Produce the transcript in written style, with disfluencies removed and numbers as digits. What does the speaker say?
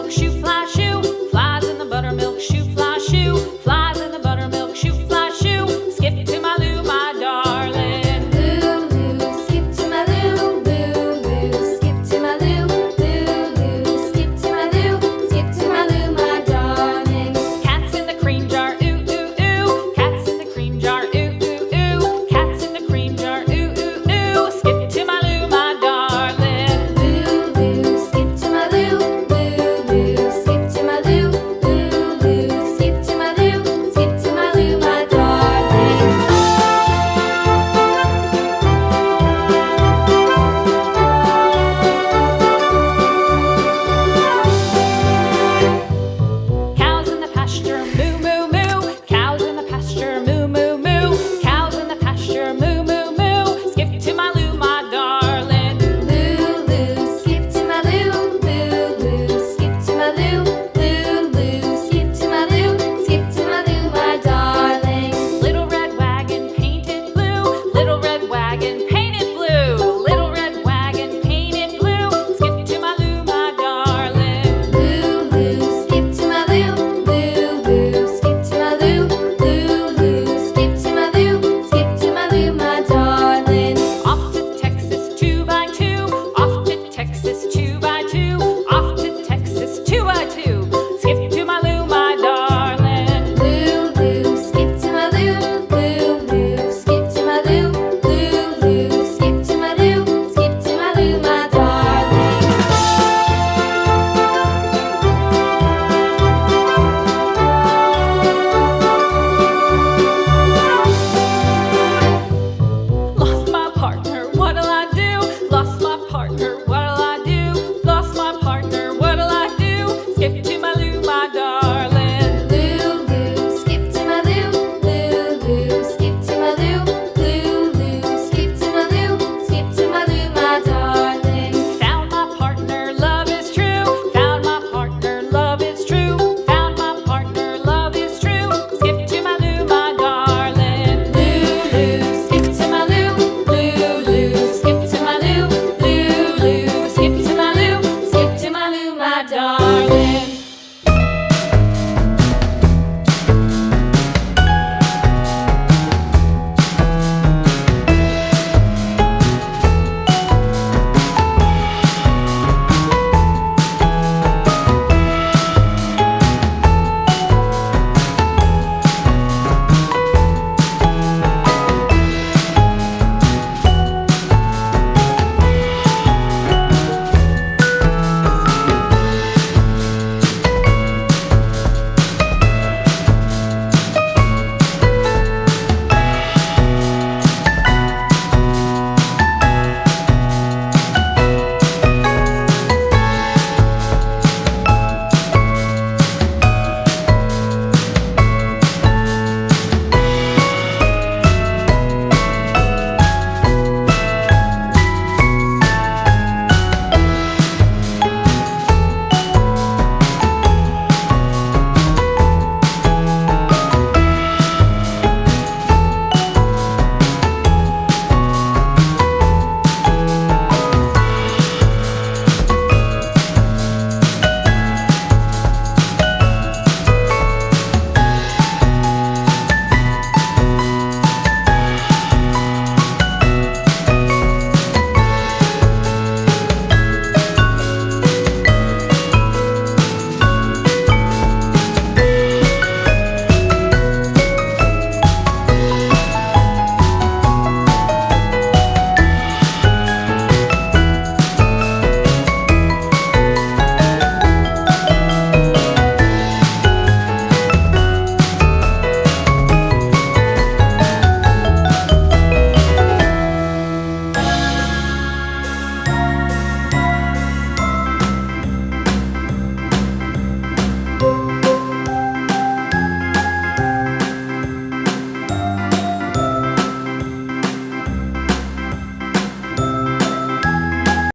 buttermilk shoe, fly shoe. Flies in the buttermilk shoe, fly shoe. Flies in the buttermilk shoe, fly shoe. Skip to my Lou, my darling. Lou, skip to my Lou, Lou, skip to my Lou, Lou, skip to my Lou, skip to my Lou, my darling. Cats in the cream jar, ooh, ooh, ooh. Cats in the cream jar, ooh, ooh, ooh. Cats in the cream jar, ooh, ooh, ooh. Skip to my Lou, my darling. Lou, skip to my Lou, Lou, skip to my Lou, Lou, skip to my Lou, skip to my Lou, my darling. Cows in the pasture, moo, moo, moo. Cows in the pasture, moo, moo, moo. Cows in the pasture, moo, moo, moo. Skip to my Lou, my darling. Lou, skip to my Lou, Lou, skip to my Lou, Lou, skip to my Lou, skip to my Lou, my darling. Little red wagon painted blue. Little red wagon painted blue. Little red wagon painted blue. Skip to my Lou, my darling. Lou, skip to my Lou, Lou, skip to my Lou, Lou, skip to my Lou, skip to my Lou, my darling. Off to Texas 2x2. Off to Texas 2x2. Off to Texas 2x2. Skip to my Lou, my darling. Lou, skip to my Lou, Lou, skip to my Lou, Lou, skip to my Lou, skip to my Lou, my darling. Lost my partner, what'll I do? Lost my partner, what'll I do? Lost my partner, what'll I do? Skip to my Lou, my darling. Lou, skip to my Lou, Lou, skip to my Lou, Lou, skip to my Lou, skip to my Lou, my darling. Found my partner, love is true. Found my partner, love is true. Found my partner, love is true. Skip to my Lou, my darling. Lou, skip to my Lou, Lou, skip to my Lou, Lou, skip to my Lou, skip to my Lou, my darling.